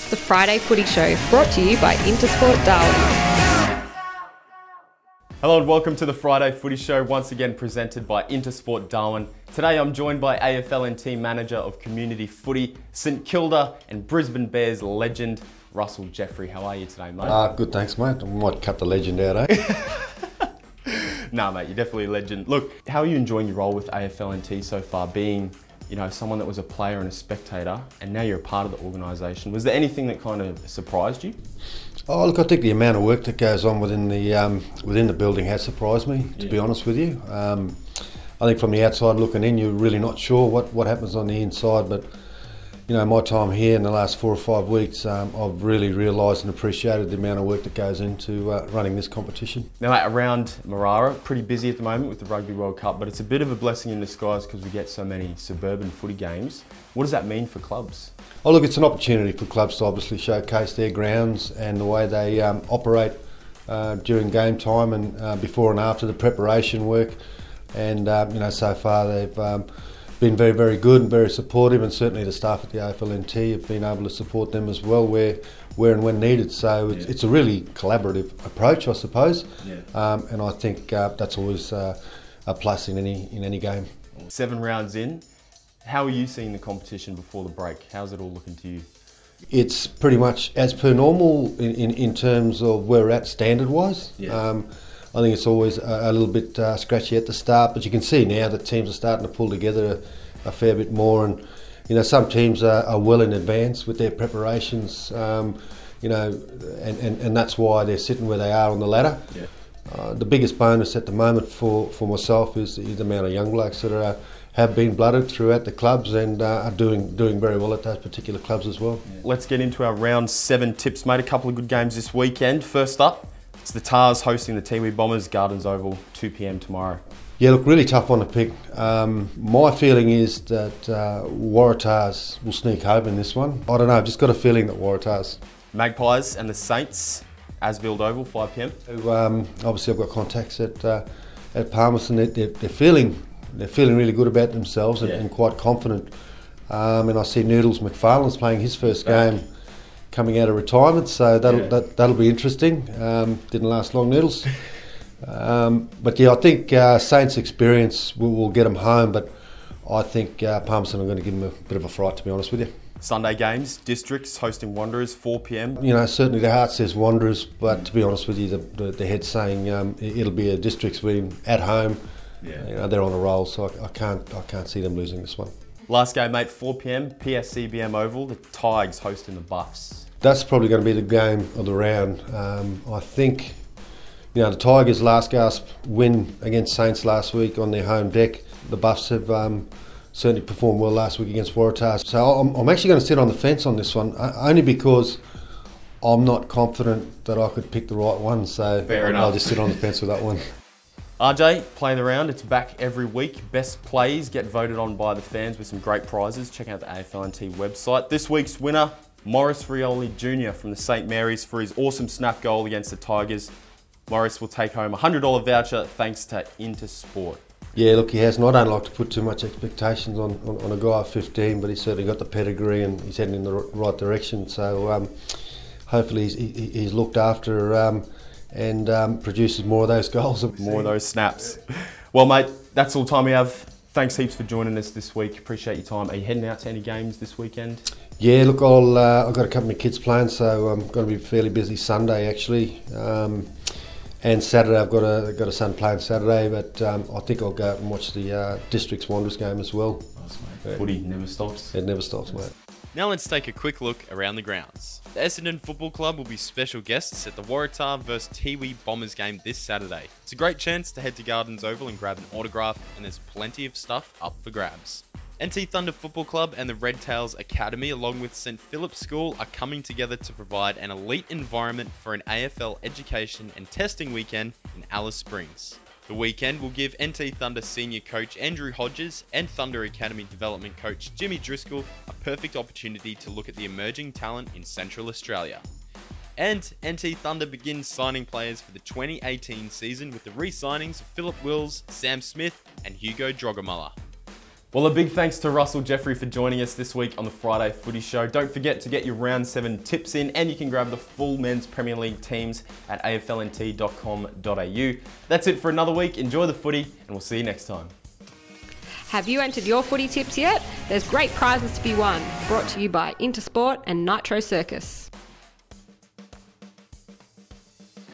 It's the Friday Footy Show, brought to you by Intersport Darwin. Hello and welcome to the Friday Footy Show, once again presented by Intersport Darwin. Today I'm joined by AFLNT Manager of Community Footy, St Kilda and Brisbane Bears legend, Russell Jeffrey. How are you today, mate? Good, thanks, mate. I might cut the legend out, eh? Nah, mate, you're definitely a legend. Look, how are you enjoying your role with AFLNT so far, being someone that was a player and a spectator, and now you're a part of the organisation? Was there anything that kind of surprised you? Oh, look, I think the amount of work that goes on within the building has surprised me, to be honest with you. I think from the outside looking in, you're really not sure what happens on the inside, but my time here in the last 4 or 5 weeks, I've really realised and appreciated the amount of work that goes into running this competition. Now, mate, around Marara, pretty busy at the moment with the Rugby World Cup, but it's a bit of a blessing in disguise because we get so many suburban footy games. What does that mean for clubs? Oh, look, it's an opportunity for clubs to obviously showcase their grounds and the way they operate during game time and before and after the preparation work. And so far they've been very, very good and very supportive, and certainly the staff at the AFLNT have been able to support them as well where and when needed. So it's a really collaborative approach, I suppose. Yeah. And I think that's always a plus in any game. 7 rounds in, how are you seeing the competition before the break? How's it all looking to you? It's pretty much as per normal in terms of where we're at standard-wise. Yeah. I think it's always a little bit scratchy at the start, but you can see now that teams are starting to pull together a fair bit more, and some teams are well in advance with their preparations, and that's why they're sitting where they are on the ladder. Yeah. The biggest bonus at the moment for myself is the amount of young blokes that have been blooded throughout the clubs and are doing very well at those particular clubs as well. Yeah. Let's get into our round 7 tips, mate. A couple of good games this weekend. First up, it's the Tars hosting the Tiwi Bombers, Gardens Oval, 2 PM tomorrow. Yeah, look, really tough one to pick. My feeling is that Waratahs will sneak home in this one. I don't know, I've just got a feeling that Waratahs. Magpies and the Saints, Asfield Oval, 5 PM. Obviously, I've got contacts at Palmerston. They're feeling really good about themselves and quite confident. And I see Noodles McFarlane's playing his first game coming out of retirement, so that'll be interesting. Didn't last long, Noodles. But yeah, I think Saints' experience will get them home, but I think Palmerston are going to give them a bit of a fright, to be honest with you. Sunday games, Districts hosting Wanderers, 4 PM. Certainly the heart says Wanderers, but to be honest with you, the head's saying it'll be a Districts win at home. Yeah. They're on a roll, so I can't see them losing this one. Last game, mate, 4 PM, PSCBM Oval, the Tigers hosting the Buffs. That's probably going to be the game of the round. I think, the Tigers' last gasp win against Saints last week on their home deck. The Buffs have certainly performed well last week against Waratahs. So I'm actually going to sit on the fence on this one, only because I'm not confident that I could pick the right one. So I'll just sit on the fence with that one. RJ, playing the round, it's back every week. Best plays get voted on by the fans with some great prizes. Check out the AFLNT website. This week's winner, Morris Rioli Jr. from the St Mary's for his awesome snap goal against the Tigers. Morris will take home a $100 voucher thanks to Intersport. Yeah, look, he has. And I don't like to put too much expectations on a guy of 15, but he's certainly got the pedigree and he's heading in the right direction. So hopefully he's looked after and produces more of those goals. More of those snaps. Well, mate, that's all the time we have. Thanks heaps for joining us this week. Appreciate your time. Are you heading out to any games this weekend? Yeah, look, I've got a couple of kids playing, so I'm going to be fairly busy Sunday actually. And Saturday, I've got a son playing Saturday, but I think I'll go out and watch the Districts Wanderers game as well. Nice, mate. Footy never stops. It never stops, mate. Now let's take a quick look around the grounds. The Essendon Football Club will be special guests at the Waratah vs Tiwi Bombers game this Saturday. It's a great chance to head to Gardens Oval and grab an autograph, and there's plenty of stuff up for grabs. NT Thunder Football Club and the Red Tails Academy along with St Philip's School are coming together to provide an elite environment for an AFL education and testing weekend in Alice Springs. The weekend will give NT Thunder senior coach Andrew Hodges and Thunder Academy development coach Jimmy Driscoll a perfect opportunity to look at the emerging talent in Central Australia. And NT Thunder begins signing players for the 2018 season with the re-signings of Philip Wills, Sam Smith and Hugo Drogomuller. Well, a big thanks to Russell Jeffrey for joining us this week on the Friday Footy Show. Don't forget to get your round 7 tips in, and you can grab the full men's Premier League teams at aflnt.com.au. That's it for another week. Enjoy the footy, and we'll see you next time. Have you entered your footy tips yet? There's great prizes to be won. Brought to you by Intersport and Nitro Circus.